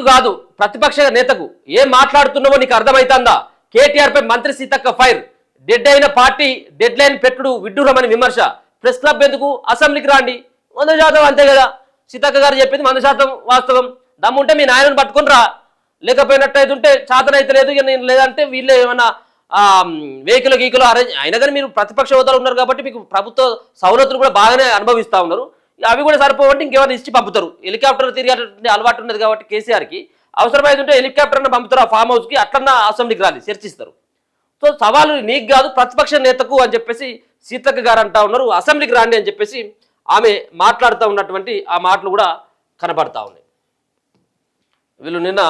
నీకు కాదు ప్రతిపక్ష నేతకు ఏం మాట్లాడుతున్నావో నీకు అర్థమైతుందా? కేటీఆర్ పై మంత్రి సీతక్క ఫైర్, డెడ్ అయిన పార్టీ డెడ్ లైన్ పెట్టుడు విడ్డూరమని విమర్శ. ప్రెస్ క్లబ్ ఎందుకు, అసెంబ్లీకి రాండి. 100% అంతే కదా, సీతక్క గారు చెప్పింది 100% వాస్తవం. దమ్ముంటే మీ నాయనను పట్టుకుని రా, లేకపోయినట్టయితే ఉంటే చాతనైతే లేదు లేదంటే వీళ్ళు ఏమన్నా వెహికల్ గీకులు అరేంజ్ అయినా కానీ మీరు ప్రతిపక్ష హోదాలు ఉన్నారు కాబట్టి మీకు ప్రభుత్వ సౌలతులు కూడా బాగానే అనుభవిస్తూ ఉన్నారు. అవి కూడా సరిపోవంటే ఇంకేమైనా ఇచ్చి పంపుతారు. హెలికాప్టర్ తిరిగే అలవాటు ఉన్నది కాబట్టి కేసీఆర్కి అవసరమైతే ఉంటే హెలికాప్టర్ని పంపుతారు ఆ ఫామ్ హౌస్కి, అట్లన్నా అసెంబ్లీకి రాలి చర్చిస్తారు. సో సవాలు నీకు కాదు ప్రతిపక్ష నేతకు అని చెప్పేసి సీతక్క గారు అంటా ఉన్నారు. అసెంబ్లీకి రాండి అని చెప్పేసి ఆమె మాట్లాడుతూ ఉన్నటువంటి ఆ మాటలు కూడా కనబడతా ఉన్నాయి. వీళ్ళు నిన్న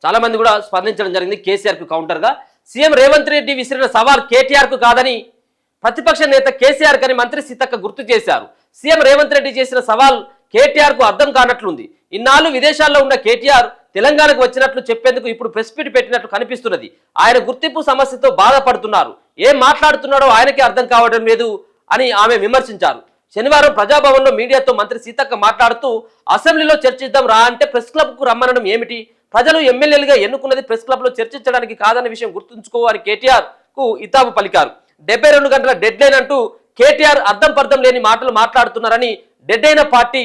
చాలామంది కూడా స్పందించడం జరిగింది కేసీఆర్కు కౌంటర్గా. సీఎం రేవంత్ రెడ్డి విసిరిన సవాల్ కేటీఆర్కు కాదని ప్రతిపక్ష నేత కేసీఆర్ కని మంత్రి సీతక్క గుర్తు చేశారు. సీఎం రేవంత్ రెడ్డి చేసిన సవాల్ కేటీఆర్కు అర్థం కానట్లుంది. ఇన్నాళ్ళు విదేశాల్లో ఉన్న కేటీఆర్ తెలంగాణకు వచ్చినట్లు చెప్పేందుకు ఇప్పుడు ప్రెస్ మీట్ పెట్టినట్లు కనిపిస్తున్నది. ఆయన గుర్తింపు సమస్యతో బాధపడుతున్నారు. ఏం మాట్లాడుతున్నాడో ఆయనకే అర్థం కావడం లేదు అని ఆమె విమర్శించారు. శనివారం ప్రజాభవన్లో మీడియాతో మంత్రి సీతక్క మాట్లాడుతూ అసెంబ్లీలో చర్చిద్దాం రా అంటే ప్రెస్ క్లబ్కు రమ్మనడం ఏమిటి? ప్రజలు ఎమ్మెల్యేలుగా ఎన్నుకున్నది ప్రెస్ క్లబ్లో చర్చించడానికి కాదన్న విషయం గుర్తుంచుకోవాలని కేటీఆర్ కు ఇతాబు పలికారు. 72 గంటల డెడ్ లైన్ అంటూ కేటీఆర్ అర్థం పర్థం లేని మాటలు మాట్లాడుతున్నారని డెడ్ అయిన పార్టీ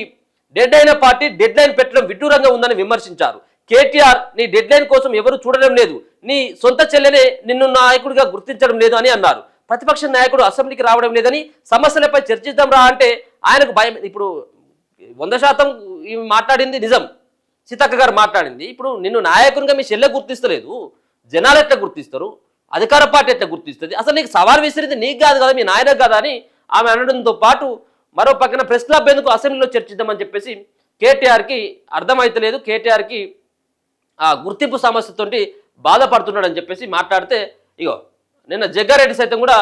డెడ్ లైన్ పెట్టడం విడ్డూరంగా ఉందని విమర్శించారు. కేటీఆర్ నీ డెడ్ లైన్ కోసం ఎవరు చూడడం లేదు, నీ సొంత చెల్లెనే నిన్ను నాయకుడిగా గుర్తించడం లేదు అని అన్నారు. ప్రతిపక్ష నాయకుడు అసెంబ్లీకి రావడం లేదని సమస్యలపై చర్చిద్దాం రా అంటే ఆయనకు భయం. ఇప్పుడు 100% మాట్లాడింది నిజం, సీతక్క గారు మాట్లాడింది. ఇప్పుడు నిన్ను నాయకునిగా మీ చెల్లె గుర్తిస్తలేదు, జనాలు ఎట్లా గుర్తిస్తారు, అధికార పార్టీ ఎట్లా గుర్తిస్తుంది? అసలు నీకు సవాల్ విసిరింది నీకు కాదు కదా, మీ నాయనకు కదా అని ఆమె అనడంతో పాటు మరో పక్కన ప్రెస్ క్లబ్ ఎందుకు అసెంబ్లీలో చర్చిద్దామని చెప్పేసి కేటీఆర్కి అర్థమైతలేదు, కేటీఆర్కి ఆ గుర్తింపు సమస్యతోటి బాధపడుతున్నాడు అని చెప్పేసి మాట్లాడితే ఇగో నిన్న జగ్గారెడ్డి సైతం కూడా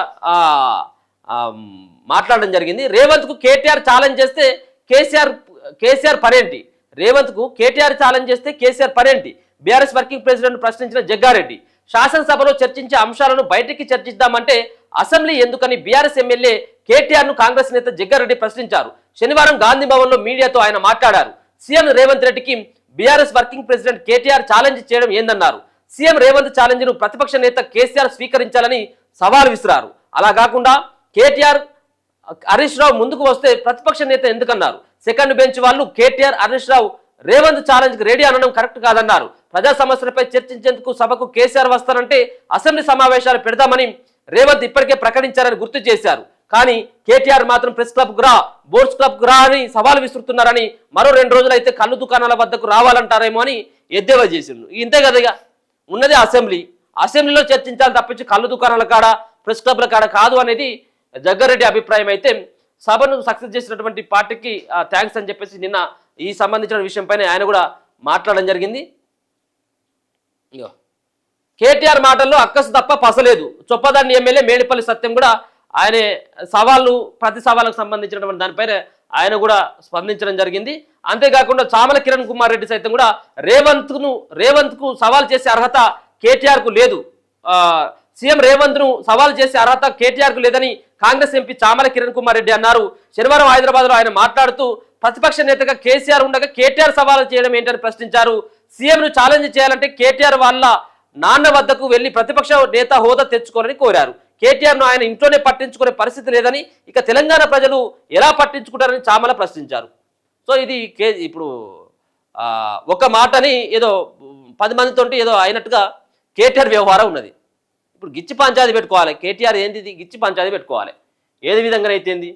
మాట్లాడడం జరిగింది. రేవంత్కు కేటీఆర్ ఛాలెంజ్ చేస్తే కేసీఆర్ పనేంటి? రేవంత్కు కేటీఆర్ ఛాలెంజ్ చేస్తే కేసీఆర్ పనేంటి? బీఆర్ఎస్ వర్కింగ్ ప్రెసిడెంట్ ప్రశ్నించిన జగ్గారెడ్డి. శాసనసభలో చర్చించే అంశాలను బయటికి చర్చిద్దామంటే అసెంబ్లీ ఎందుకని బీఆర్ఎస్ ఎమ్మెల్యే కేటీఆర్ ను కాంగ్రెస్ నేత జగ్గారెడ్డి ప్రశ్నించారు. శనివారం గాంధీ భవన్ లో మీడియాతో ఆయన మాట్లాడారు. సీఎం రేవంత్ రెడ్డికి BRS working president KTR challenge చేయడం ఏందన్నారు. సీఎం రేవంత్ ఛాలెంజ్ ను ప్రతిపక్ష నేత కేసీఆర్ స్వీకరించాలని సవాల్ విసిరారు. అలా కాకుండా కేటీఆర్ హరీష్ రావు ముందుకు వస్తే ప్రతిపక్ష నేత ఎందుకన్నారు. సెకండ్ బెంచ్ వాళ్ళు కేటీఆర్ హరీష్ రావు రేవంత్ ఛాలెంజ్ కి రెడీ అనడం కరెక్ట్ కాదన్నారు. ప్రజా సమస్యలపై చర్చించేందుకు సభకు కేసీఆర్ వస్తారంటే అసెంబ్లీ సమావేశాలు పెడదామని రేవంత్ ఇప్పటికే ప్రకటించారని గుర్తు చేశారు. కానీ కేటీఆర్ మాత్రం ప్రెస్ క్లబ్ కు రా, బోర్డ్స్ క్లబ్ కు రా అని సవాల్ విసురుతున్నారని, మరో 2 రోజులైతే కళ్ళు దుకాణాల వద్దకు రావాలంటారేమో అని ఎద్దేవా చేసిండు. ఇంతే కదా ఉన్నది అసెంబ్లీలో చర్చించాలి తప్పించి కళ్ళు దుకాణాల కాడ ప్రెస్ క్లబ్ల కాడ కాదు అనేది జగ్గారెడ్డి అభిప్రాయం. అయితే సభను సక్సెస్ చేసినటువంటి పార్టీకి థ్యాంక్స్ అని చెప్పేసి నిన్న ఈ సంబంధించిన విషయంపైన ఆయన కూడా మాట్లాడడం జరిగింది. కేటీఆర్ మాటల్లో అక్కసు తప్ప పసలేదు. చొప్పదండి ఎమ్మెల్యే మేడిపల్లి సత్యం కూడా ఆయన ప్రతి సవాళ్ళకు సంబంధించినటువంటి దానిపైన ఆయన కూడా స్పందించడం జరిగింది. అంతేకాకుండా చామల కిరణ్ కుమార్ రెడ్డి సైతం కూడా రేవంత్ కు సవాల్ చేసే అర్హత కేటీఆర్ కు లేదు, సీఎం రేవంత్ ను సవాల్ చేసే అర్హత కేటీఆర్ కు లేదని కాంగ్రెస్ ఎంపీ చామల కిరణ్ కుమార్ రెడ్డి అన్నారు. శనివారం హైదరాబాద్ లో ఆయన మాట్లాడుతూ ప్రతిపక్ష నేతగా కేసీఆర్ ఉండగా కేటీఆర్ సవాల్ చేయడం ఏంటని ప్రశ్నించారు. సీఎం ను ఛాలెంజ్ చేయాలంటే కేటీఆర్ వాళ్ళ నాన్న వద్దకు వెళ్లి ప్రతిపక్ష నేత హోదా తెచ్చుకోవాలని కోరారు. కేటీఆర్ ను ఆయన ఇంట్లోనే పట్టించుకునే పరిస్థితి లేదని, ఇక తెలంగాణ ప్రజలు ఎలా పట్టించుకుంటారని చామల ప్రశ్నించారు. సో ఇది ఇప్పుడు ఒక మాటని ఏదో 10 మందితో ఏదో అయినట్టుగా కేటీఆర్ వ్యవహారం ఉన్నది. ఇప్పుడు గిచ్చి పంచాయతీ పెట్టుకోవాలి. కేటీఆర్ ఏంది గిచ్చి పంచాయతీ పెట్టుకోవాలి, ఏది విధంగా అయితేంది?